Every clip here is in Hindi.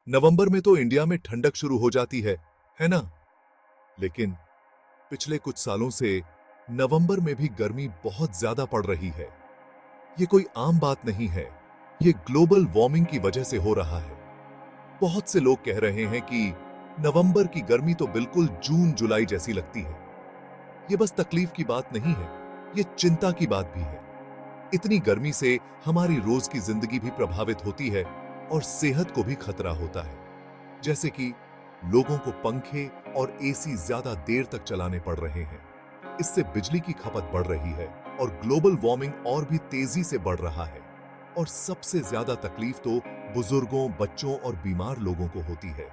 नवंबर में तो इंडिया में ठंडक शुरू हो जाती है ना? लेकिन पिछले कुछ सालों से नवंबर में भी गर्मी बहुत ज्यादा पड़ रही है। ये कोई आम बात नहीं है। ये ग्लोबल वार्मिंग की वजह से हो रहा है। बहुत से लोग कह रहे हैं कि नवंबर की गर्मी तो बिल्कुल जून जुलाई जैसी लगती है। ये बस तकलीफ की बात नहीं है, ये चिंता की बात भी है। इतनी गर्मी से हमारी रोज की जिंदगी भी प्रभावित होती है और सेहत को भी खतरा होता है। जैसे कि लोगों को पंखे और एसी ज्यादा देर तक चलाने पड़ रहे हैं। इससे बिजली की खपत बढ़ रही है और ग्लोबल वार्मिंग और भी तेजी से बढ़ रहा है। और सबसे ज्यादा तकलीफ तो बुजुर्गों, बच्चों और बीमार लोगों को होती है।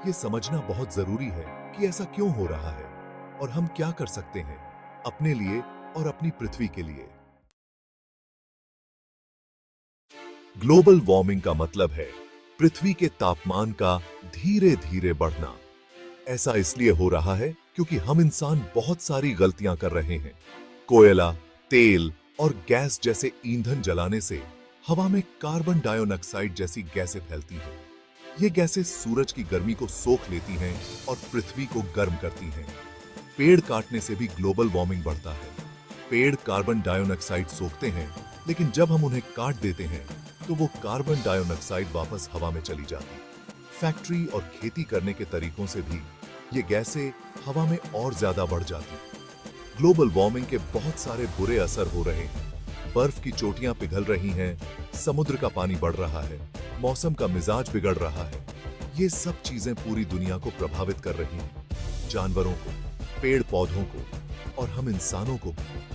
ये समझना बहुत जरूरी है कि ऐसा क्यों हो रहा है और हम क्या कर सकते हैं अपने लिए और अपनी पृथ्वी के लिए। ग्लोबल वार्मिंग का मतलब है पृथ्वी के तापमान का धीरे धीरे बढ़ना। ऐसा इसलिए हो रहा है क्योंकि हम इंसान बहुत सारी गलतियां कर रहे हैं। कोयला, तेल और गैस जैसे ईंधन जलाने से हवा में कार्बन डाइऑक्साइड जैसी गैसें फैलती हैं। ये गैसें सूरज की गर्मी को सोख लेती हैं और पृथ्वी को गर्म करती हैं। पेड़ काटने से भी ग्लोबल वार्मिंग बढ़ता है। पेड़ कार्बन डाइऑक्साइड सोखते हैं, लेकिन जब हम उन्हें काट देते हैं तो वो कार्बन डाइऑक्साइड वापस हवा में चली जाती। फैक्ट्री और खेती करने के तरीकों से भी ये गैसें हवा में और ज्यादा बढ़ जाती। ग्लोबल वार्मिंग के बहुत सारे बुरे असर हो रहे हैं। बर्फ की चोटियां पिघल रही हैं, समुद्र का पानी बढ़ रहा है, मौसम का मिजाज बिगड़ रहा है। ये सब चीजें पूरी दुनिया को प्रभावित कर रही हैं, जानवरों को, पेड़ पौधों को और हम इंसानों को भी।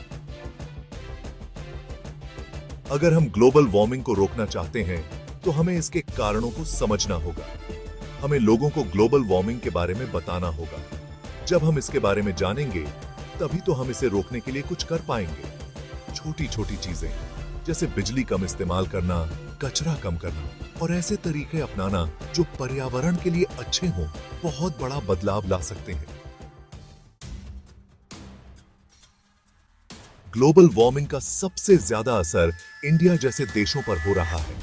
अगर हम ग्लोबल वार्मिंग को रोकना चाहते हैं तो हमें इसके कारणों को समझना होगा। हमें लोगों को ग्लोबल वार्मिंग के बारे में बताना होगा। जब हम इसके बारे में जानेंगे तभी तो हम इसे रोकने के लिए कुछ कर पाएंगे। छोटी छोटी चीजें जैसे बिजली कम इस्तेमाल करना, कचरा कम करना और ऐसे तरीके अपनाना जो पर्यावरण के लिए अच्छे हों, बहुत बड़ा बदलाव ला सकते हैं। ग्लोबल वार्मिंग का सबसे ज्यादा असर इंडिया जैसे देशों पर हो रहा है।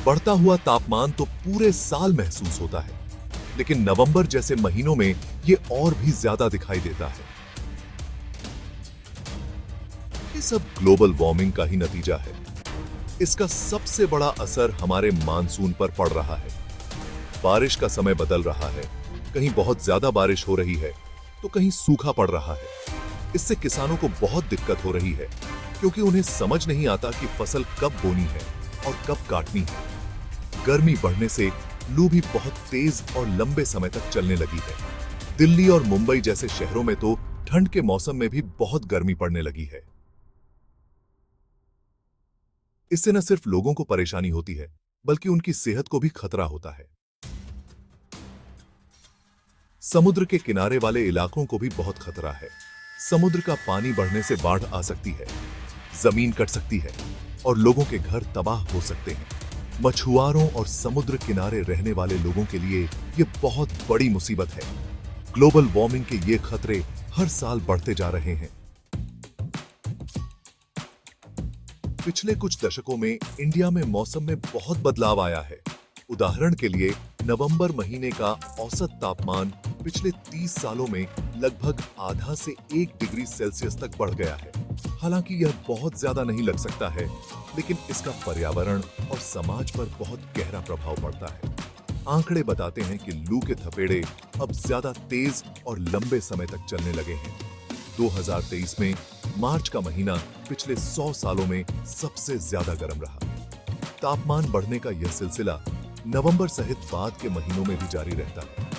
बढ़ता हुआ तापमान तो पूरे साल महसूस होता है, लेकिन नवंबर जैसे महीनों में ये और भी ज्यादा दिखाई देता है। ये सब ग्लोबल वार्मिंग का ही नतीजा है। इसका सबसे बड़ा असर हमारे मानसून पर पड़ रहा है। बारिश का समय बदल रहा है, कहीं बहुत ज्यादा बारिश हो रही है तो कहीं सूखा पड़ रहा है। इससे किसानों को बहुत दिक्कत हो रही है, क्योंकि उन्हें समझ नहीं आता कि फसल कब बोनी है और कब काटनी है। गर्मी बढ़ने से लू भी बहुत तेज और लंबे समय तक चलने लगी है। दिल्ली और मुंबई जैसे शहरों में तो ठंड के मौसम में भी बहुत गर्मी पड़ने लगी है। इससे न सिर्फ लोगों को परेशानी होती है, बल्कि उनकी सेहत को भी खतरा होता है। समुद्र के किनारे वाले इलाकों को भी बहुत खतरा है। समुद्र का पानी बढ़ने से बाढ़ आ सकती है, जमीन कट सकती है और लोगों के घर तबाह हो सकते हैं। मछुआरों और समुद्र किनारे रहने वाले लोगों के लिए ये बहुत बड़ी मुसीबत है। ग्लोबल वार्मिंग के ये खतरे हर साल बढ़ते जा रहे हैं। पिछले कुछ दशकों में इंडिया में मौसम में बहुत बदलाव आया है। उदाहरण के लिए नवंबर महीने का औसत तापमान पिछले 30 सालों में लगभग आधा से 1 डिग्री सेल्सियस तक बढ़ गया है। हालांकि यह बहुत ज्यादा नहीं लग सकता है, लेकिन इसका पर्यावरण और समाज पर बहुत गहरा प्रभाव पड़ता है। आंकड़े बताते हैं कि लू के थपेड़े अब ज्यादा तेज और लंबे समय तक चलने लगे हैं। 2023 में मार्च का महीना पिछले 100 सालों में सबसे ज्यादा गर्म रहा। तापमान बढ़ने का यह सिलसिला नवंबर सहित बाद के महीनों में भी जारी रहता है।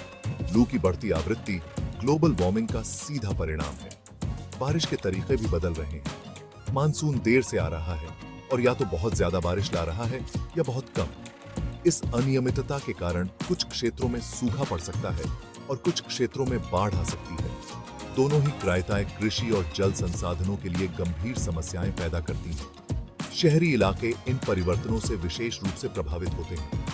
लू की बढ़ती आवृत्ति ग्लोबल वार्मिंग का सीधा परिणाम है। बारिश के तरीके भी बदल रहे हैं। मानसून देर से आ रहा है और या तो बहुत ज्यादा बारिश ला रहा है या बहुत कम। इस अनियमितता के कारण कुछ क्षेत्रों में सूखा पड़ सकता है और कुछ क्षेत्रों में बाढ़ आ सकती है। दोनों ही क्रायताएं कृषि और जल संसाधनों के लिए गंभीर समस्याएं पैदा करती हैं। शहरी इलाके इन परिवर्तनों से विशेष रूप से प्रभावित होते हैं।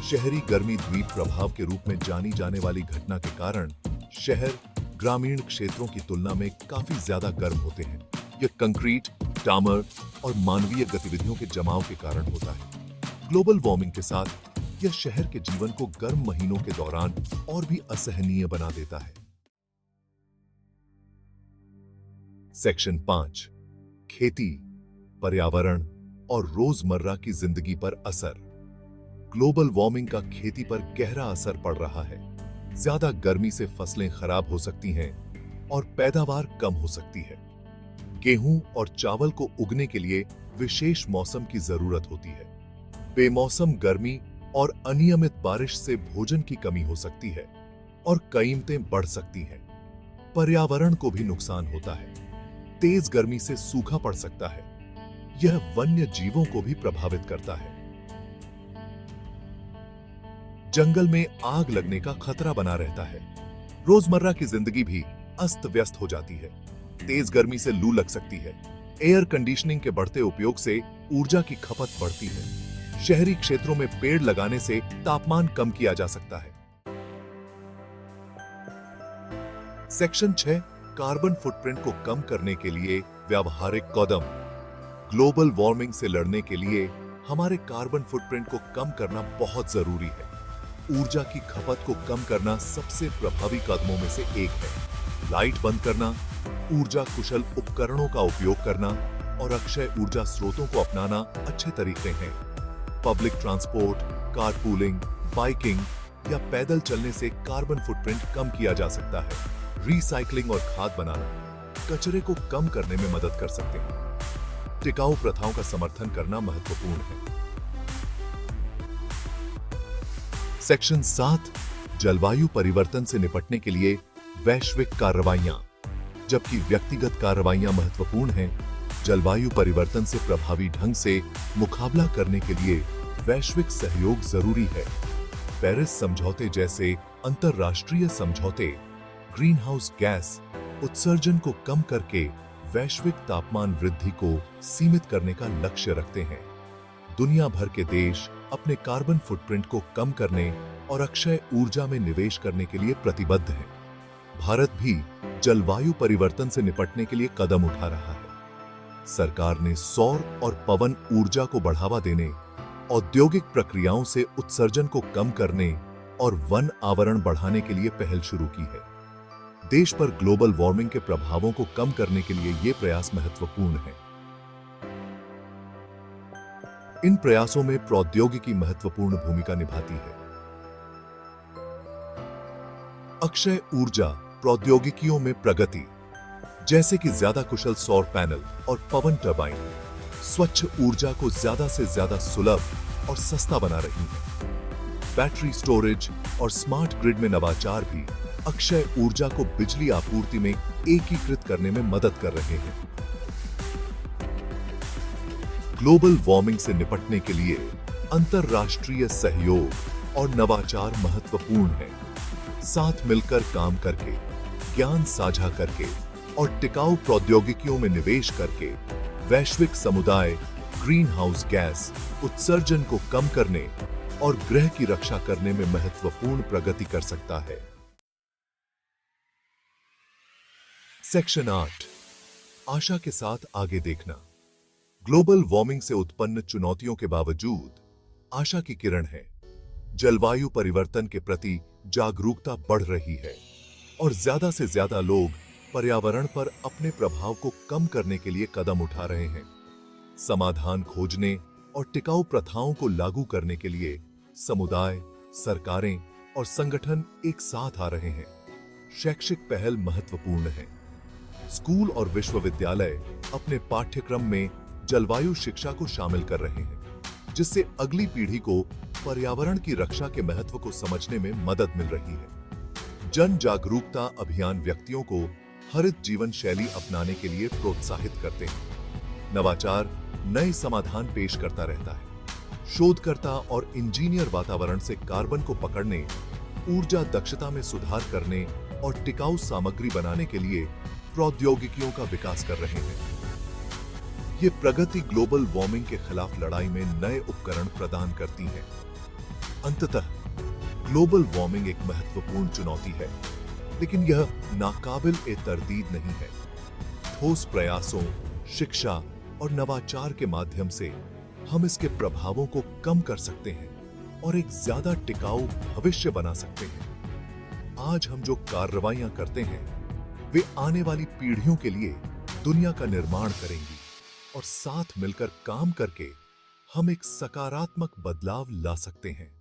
शहरी गर्मी द्वीप प्रभाव के रूप में जानी जाने वाली घटना के कारण शहर ग्रामीण क्षेत्रों की तुलना में काफी ज्यादा गर्म होते हैं। यह कंक्रीट, डामर और मानवीय गतिविधियों के जमाव के कारण होता है। ग्लोबल वार्मिंग के साथ यह शहर के जीवन को गर्म महीनों के दौरान और भी असहनीय बना देता है। सेक्शन 5, खेती, पर्यावरण और रोजमर्रा की जिंदगी पर असर। ग्लोबल वार्मिंग का खेती पर गहरा असर पड़ रहा है। ज्यादा गर्मी से फसलें खराब हो सकती हैं और पैदावार कम हो सकती है। गेहूं और चावल को उगने के लिए विशेष मौसम की जरूरत होती है। बेमौसम गर्मी और अनियमित बारिश से भोजन की कमी हो सकती है और कीमतें बढ़ सकती हैं। पर्यावरण को भी नुकसान होता है। तेज गर्मी से सूखा पड़ सकता है। यह वन्य जीवों को भी प्रभावित करता है। जंगल में आग लगने का खतरा बना रहता है। रोजमर्रा की जिंदगी भी अस्त व्यस्त हो जाती है। तेज गर्मी से लू लग सकती है। एयर कंडीशनिंग के बढ़ते उपयोग से ऊर्जा की खपत बढ़ती है। शहरी क्षेत्रों में पेड़ लगाने से तापमान कम किया जा सकता है। सेक्शन 6, कार्बन फुटप्रिंट को कम करने के लिए व्यावहारिक कदम। ग्लोबल वार्मिंग से लड़ने के लिए हमारे कार्बन फुटप्रिंट को कम करना बहुत जरूरी है। ऊर्जा की खपत को कम करना सबसे प्रभावी कदमों में से एक है। लाइट बंद करना, ऊर्जा कुशल उपकरणों का उपयोग करना और अक्षय ऊर्जा स्रोतों को अपनाना अच्छे तरीके हैं। पब्लिक ट्रांसपोर्ट, कारपूलिंग, बाइकिंग या पैदल चलने से कार्बन फुटप्रिंट कम किया जा सकता है। रिसाइकलिंग और खाद बनाना कचरे को कम करने में मदद कर सकते हैं। टिकाऊ प्रथाओं का समर्थन करना महत्वपूर्ण है। सेक्शन 7, जलवायु परिवर्तन से निपटने के लिए वैश्विक कार्रवाइयां। जबकि व्यक्तिगत कार्रवाइयां महत्वपूर्ण हैं, जलवायु परिवर्तन से प्रभावी ढंग से मुकाबला करने के लिए वैश्विक सहयोग जरूरी है। पेरिस समझौते जैसे अंतरराष्ट्रीय समझौते ग्रीन हाउस गैस उत्सर्जन को कम करके वैश्विक तापमान वृद्धि को सीमित करने का लक्ष्य रखते हैं। दुनिया भर के देश अपने कार्बन फुटप्रिंट को कम करने और अक्षय ऊर्जा में निवेश करने के लिए प्रतिबद्ध है। भारत भी जलवायु परिवर्तन से निपटने के लिए कदम उठा रहा है। सरकार ने सौर और पवन ऊर्जा को बढ़ावा देने, औद्योगिक प्रक्रियाओं से उत्सर्जन को कम करने और वन आवरण बढ़ाने के लिए पहल शुरू की है। देश पर ग्लोबल वार्मिंग के प्रभावों को कम करने के लिए ये प्रयास महत्वपूर्ण है। इन प्रयासों में प्रौद्योगिकी महत्वपूर्ण भूमिका निभाती है। अक्षय ऊर्जा प्रौद्योगिकियों में प्रगति, जैसे कि ज्यादा कुशल सौर पैनल और पवन टरबाइन, स्वच्छ ऊर्जा को ज्यादा से ज्यादा सुलभ और सस्ता बना रही है। बैटरी स्टोरेज और स्मार्ट ग्रिड में नवाचार भी अक्षय ऊर्जा को बिजली आपूर्ति में एकीकृत करने में मदद कर रहे हैं। ग्लोबल वार्मिंग से निपटने के लिए अंतरराष्ट्रीय सहयोग और नवाचार महत्वपूर्ण है। साथ मिलकर काम करके, ज्ञान साझा करके और टिकाऊ प्रौद्योगिकियों में निवेश करके वैश्विक समुदाय ग्रीन हाउस गैस उत्सर्जन को कम करने और ग्रह की रक्षा करने में महत्वपूर्ण प्रगति कर सकता है। सेक्शन 8, आशा के साथ आगे देखना। ग्लोबल वार्मिंग से उत्पन्न चुनौतियों के बावजूद आशा की किरण है। जलवायु परिवर्तन के प्रति जागरूकता बढ़ रही है और ज्यादा से ज्यादा लोग पर्यावरण पर अपने प्रभाव को कम करने के लिए कदम उठा रहे हैं। समाधान खोजने और टिकाऊ प्रथाओं को लागू करने के लिए समुदाय, सरकारें और संगठन एक साथ आ रहे हैं। शैक्षिक पहल महत्वपूर्ण है। स्कूल और विश्वविद्यालय अपने पाठ्यक्रम में जलवायु शिक्षा को शामिल कर रहे हैं, जिससे अगली पीढ़ी को पर्यावरण की रक्षा के महत्व को समझने में मदद मिल रही है। जन जागरूकता अभियान व्यक्तियों को हरित जीवन शैली अपनाने के लिए प्रोत्साहित करते हैं। नवाचार नए समाधान पेश करता रहता है। शोधकर्ता और इंजीनियर वातावरण से कार्बन को पकड़ने, ऊर्जा दक्षता में सुधार करने और टिकाऊ सामग्री बनाने के लिए प्रौद्योगिकियों का विकास कर रहे हैं। ये प्रगति ग्लोबल वार्मिंग के खिलाफ लड़ाई में नए उपकरण प्रदान करती है। अंततः ग्लोबल वार्मिंग एक महत्वपूर्ण चुनौती है, लेकिन यह नाकाबिल तरदीद नहीं है। ठोस प्रयासों, शिक्षा और नवाचार के माध्यम से हम इसके प्रभावों को कम कर सकते हैं। और एक ज्यादा टिकाऊ भविष्य बना सकते हैं। आज हम जो कार्रवाइयां करते हैं वे आने वाली पीढ़ियों के लिए दुनिया का निर्माण करेंगी और साथ मिलकर काम करके हम एक सकारात्मक बदलाव ला सकते हैं।